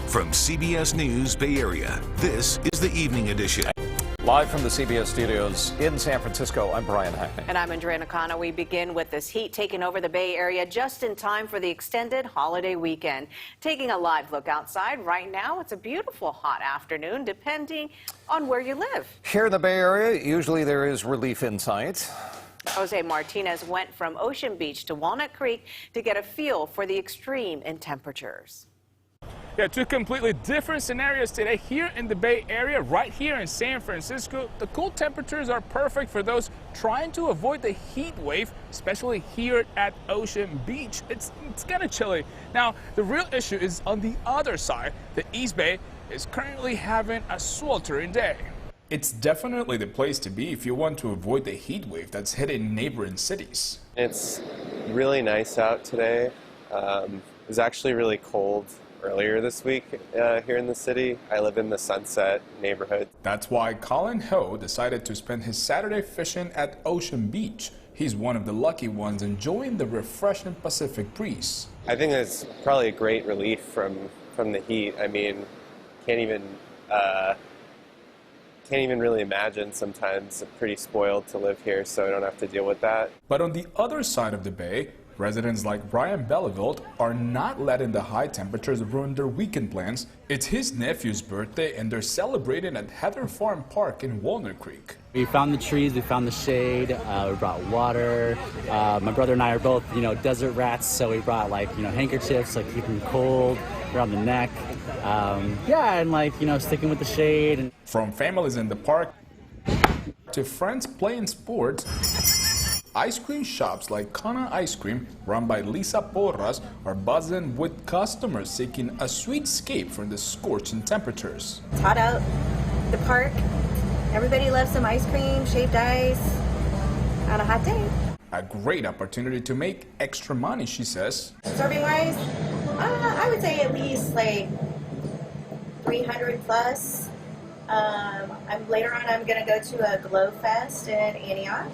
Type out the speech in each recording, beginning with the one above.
From CBS News Bay Area, this is the Evening Edition. Live from the CBS studios in San Francisco, I'm Brian Hackney. And I'm Andrea Nakano. We begin with this heat taking over the Bay Area just in time for the extended holiday weekend. Taking a live look outside right now, it's a beautiful hot afternoon, depending on where you live. Here in the Bay Area, usually there is relief in sight. Jose Martinez went from Ocean Beach to Walnut Creek to get a feel for the extreme in temperatures. Yeah, two completely different scenarios today here in the Bay Area. Right here in San Francisco, the cool temperatures are perfect for those trying to avoid the heat wave, especially here at Ocean Beach. It's kind of chilly. Now, the real issue is on the other side. The East Bay is currently having a sweltering day. It's definitely the place to be if you want to avoid the heat wave that's hitting neighboring cities. It's really nice out today. It was actually really cold earlier this week here in the city. I live in the Sunset neighborhood. That's why Colin Ho decided to spend his Saturday fishing at Ocean Beach. He's one of the lucky ones enjoying the refreshing Pacific breeze. I think it's probably a great relief from the heat. I mean, can't even really imagine. Sometimes I'm pretty spoiled to live here, so I don't have to deal with that. But on the other side of the bay, residents like Brian Belleville are not letting the high temperatures ruin their weekend plans. It's his nephew's birthday and they're celebrating at Heather Farm Park in Walnut Creek. We found the trees, we found the shade, we brought water. My brother and I are both, desert rats, so we brought handkerchiefs, keep them cold around the neck. And sticking with the shade. From families in the park to friends playing sports, ice cream shops like Kana Ice Cream, run by Lisa Porras, are buzzing with customers seeking a sweet escape from the scorching temperatures. It's hot out the park. Everybody loves some ice cream, shaved ice on a hot day. A great opportunity to make extra money, she says. Serving wise, I would say at least 300 plus. Later on, I'm going to go to a Glow Fest in Antioch,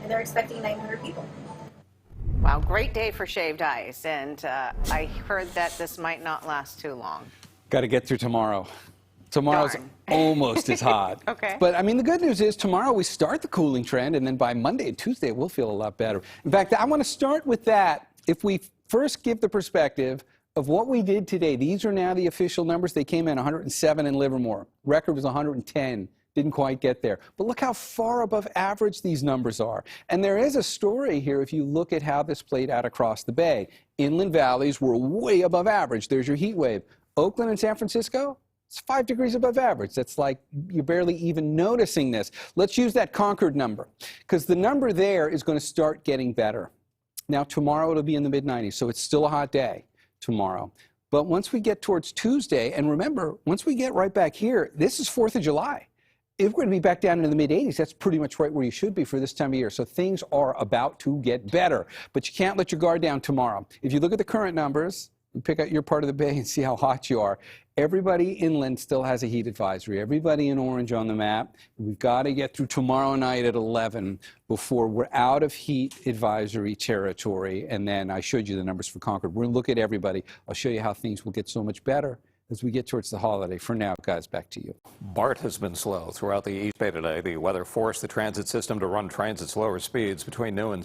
and they're expecting 900 people. Wow, great day for shaved ice, and I heard that this might not last too long. Got to get through tomorrow. Tomorrow's almost as hot. Okay. But, the good news is tomorrow we start the cooling trend, and then by Monday and Tuesday, we'll feel a lot better. In fact, I want to start with that. If we first give the perspective of what we did today, these are now the official numbers. They came in 107 in Livermore. Record was 110. Didn't quite get there. But look how far above average these numbers are. And there is a story here if you look at how this played out across the bay. Inland valleys were way above average. There's your heat wave. Oakland and San Francisco, it's 5 degrees above average. That's like you're barely even noticing this. Let's use that Concord number, because the number there is going to start getting better. Now, tomorrow it'll be in the mid-90s, so it's still a hot day tomorrow. But once we get towards Tuesday, and remember, once we get right back here, this is 4th of July. If we're going to be back down into the mid-80s, that's pretty much right where you should be for this time of year. So things are about to get better. But you can't let your guard down tomorrow. If you look at the current numbers, pick out your part of the bay and see how hot you are. Everybody inland still has a heat advisory. Everybody in orange on the map. We've got to get through tomorrow night at 11 before we're out of heat advisory territory. And then I showed you the numbers for Concord. We're going to look at everybody. I'll show you how things will get so much better as we get towards the holiday. For now, guys, back to you. BART has been slow throughout the East Bay today. The weather forced the transit system to run trains at slower speeds between noon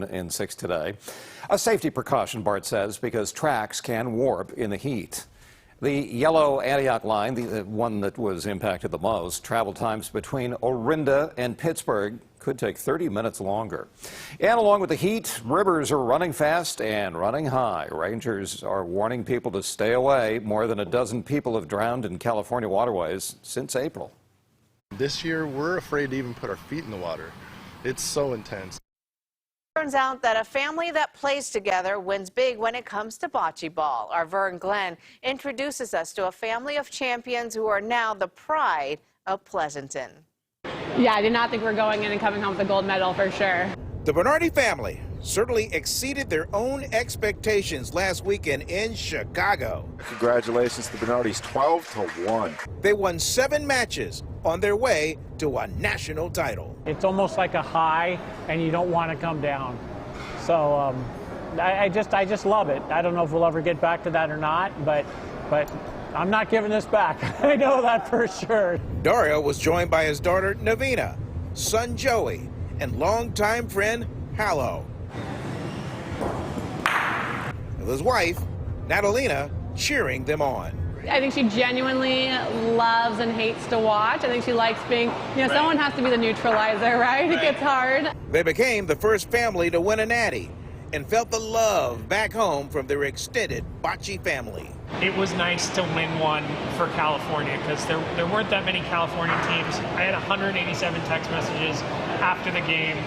and 6 today. A safety precaution, BART says, because tracks can warp in the heat. The yellow Antioch line, the one that was impacted the most, travel times between Orinda and Pittsburgh could take 30 minutes longer. And along with the heat, rivers are running fast and running high. Rangers are warning people to stay away. More than a dozen people have drowned in California waterways since April. This year, we're afraid to even put our feet in the water. It's so intense. Turns out that a family that plays together wins big when it comes to bocce ball. Our Vern Glenn introduces us to a family of champions who are now the pride of Pleasanton. Yeah, I did not think we were going in and coming home with a gold medal for sure. The Bernardi family certainly exceeded their own expectations last weekend in Chicago. Congratulations to the Bernardis, 12-1. They won 7 matches on their way to a national title. It's almost like a high, and you don't want to come down. So I just love it. I don't know if we'll ever get back to that or not, but I'm not giving this back. I know that for sure. Dario was joined by his daughter, Navina, son, Joey, and longtime friend, Hallo. With his wife, Natalina, cheering them on. I think she genuinely loves and hates to watch. I think she likes being, someone has to be the neutralizer, right? It gets hard. They became the first family to win a natty and felt the love back home from their extended Bocce family. It was nice to win one for California because there weren't that many California teams. I had 187 text messages after the game.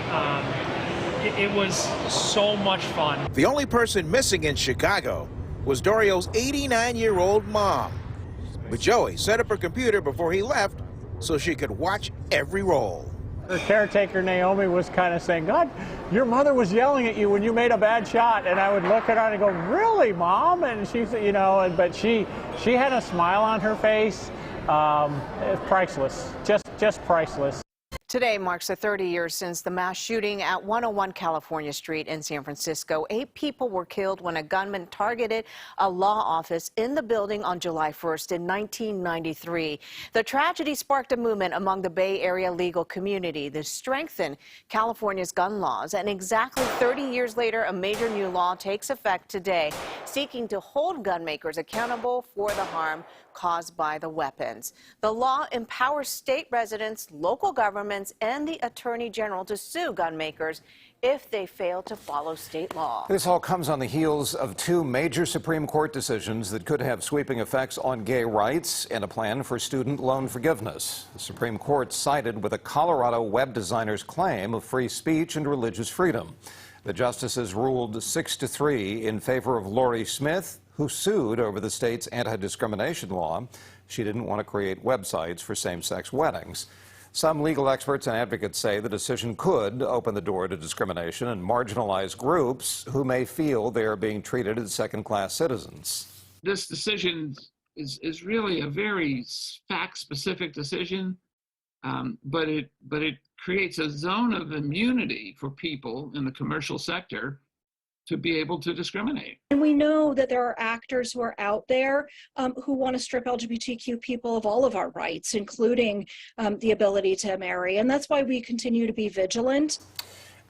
It was so much fun. The only person missing in Chicago was Dario's 89-year-old mom. But Joey set up her computer before he left so she could watch every roll. Her caretaker, Naomi, was kind of saying, God, your mother was yelling at you when you made a bad shot. And I would look at her and go, really, Mom? And she said, but she had a smile on her face. Priceless, just priceless. Today marks the 30 years since the mass shooting at 101 California Street in San Francisco. 8 people were killed when a gunman targeted a law office in the building on July 1st in 1993. The tragedy sparked a movement among the Bay Area legal community to strengthen California's gun laws. And exactly 30 years later, a major new law takes effect today, seeking to hold gun makers accountable for the harm caused by the weapons. The law empowers state residents, local governments, and the Attorney General to sue gun makers if they fail to follow state law. This all comes on the heels of 2 major Supreme Court decisions that could have sweeping effects on gay rights and a plan for student loan forgiveness. The Supreme Court sided with a Colorado web designer's claim of free speech and religious freedom. The justices ruled 6-3 in favor of Lori Smith, who sued over the state's anti-discrimination law. She didn't want to create websites for same-sex weddings. Some legal experts and advocates say the decision could open the door to discrimination and marginalize groups who may feel they are being treated as second-class citizens. This decision is really a very fact-specific decision, but it creates a zone of immunity for people in the commercial sector to be able to discriminate. And we know that there are actors who are out there who want to strip LGBTQ people of all of our rights, including the ability to marry. And that's why we continue to be vigilant.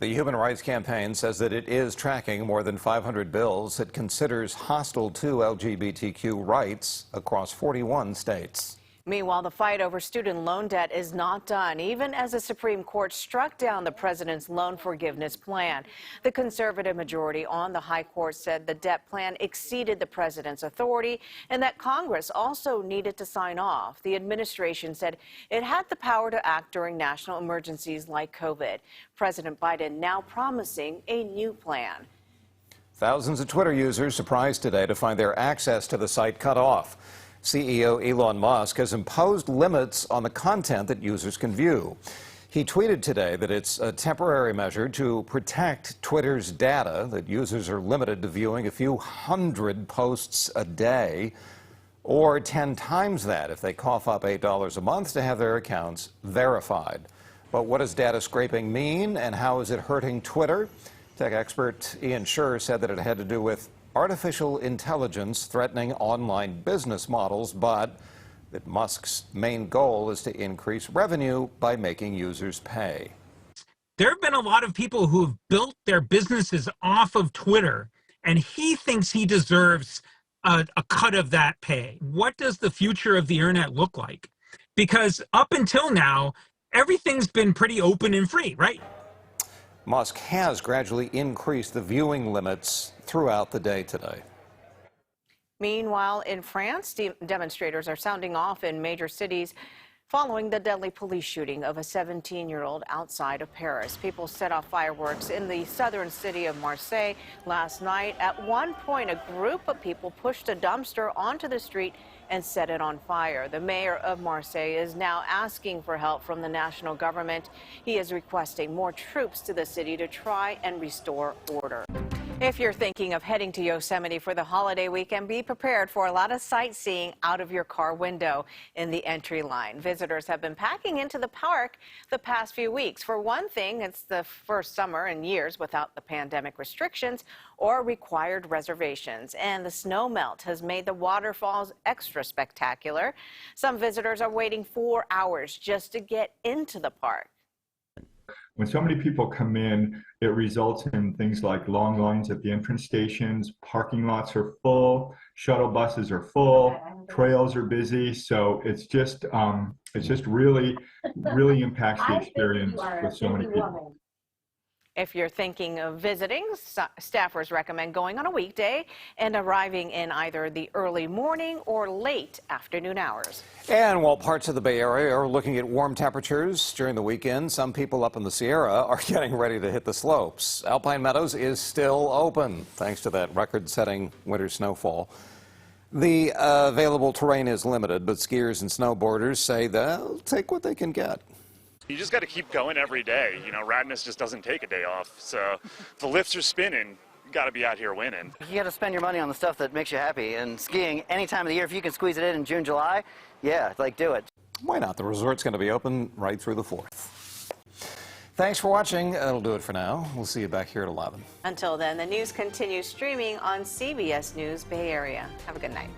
The Human Rights Campaign says that it is tracking more than 500 bills it considers hostile to LGBTQ rights across 41 states. Meanwhile, the fight over student loan debt is not done, even as the Supreme Court struck down the president's loan forgiveness plan. The conservative majority on the high court said the debt plan exceeded the president's authority and that Congress also needed to sign off. The administration said it had the power to act during national emergencies like COVID. President Biden now promising a new plan. Thousands of Twitter users surprised today to find their access to the site cut off. CEO Elon Musk has imposed limits on the content that users can view. He tweeted today that it's a temporary measure to protect Twitter's data, that users are limited to viewing a few hundred posts a day, or 10 times that if they cough up $8 a month to have their accounts verified. But what does data scraping mean, and how is it hurting Twitter? Tech expert Ian Scherr said that it had to do with artificial intelligence threatening online business models, but that Musk's main goal is to increase revenue by making users pay. There have been a lot of people who have built their businesses off of Twitter, and he thinks he deserves a cut of that pay. What does the future of the internet look like? Because up until now, everything's been pretty open and free, right? Musk has gradually increased the viewing limits throughout the day today. Meanwhile, in France, demonstrators are sounding off in major cities following the deadly police shooting of a 17-year-old outside of Paris. People set off fireworks in the southern city of Marseille last night. At one point, a group of people pushed a dumpster onto the street and set it on fire. The mayor of Marseille is now asking for help from the national government. He is requesting more troops to the city to try and restore order. If you're thinking of heading to Yosemite for the holiday weekend, be prepared for a lot of sightseeing out of your car window in the entry line. Visitors have been packing into the park the past few weeks. For one thing, it's the first summer in years without the pandemic restrictions or required reservations. And the snow melt has made the waterfalls extra spectacular. Some visitors are waiting 4 hours just to get into the park. When so many people come in, it results in things like long lines at the entrance stations, parking lots are full, shuttle buses are full, trails are busy. So it's just really impacts the experience with so many people. If you're thinking of visiting, staffers recommend going on a weekday and arriving in either the early morning or late afternoon hours. And while parts of the Bay Area are looking at warm temperatures during the weekend, some people up in the Sierra are getting ready to hit the slopes. Alpine Meadows is still open thanks to that record-setting winter snowfall. The available terrain is limited, but skiers and snowboarders say they'll take what they can get. You just got to keep going every day. You know, Radness just doesn't take a day off. So if the lifts are spinning, you got to be out here winning. You got to spend your money on the stuff that makes you happy. And skiing any time of the year, if you can squeeze it in June, July, yeah, like do it. Why not? The resort's going to be open right through the 4th. Thanks for watching. That'll do it for now. We'll see you back here at 11. Until then, the news continues streaming on CBS News Bay Area. Have a good night.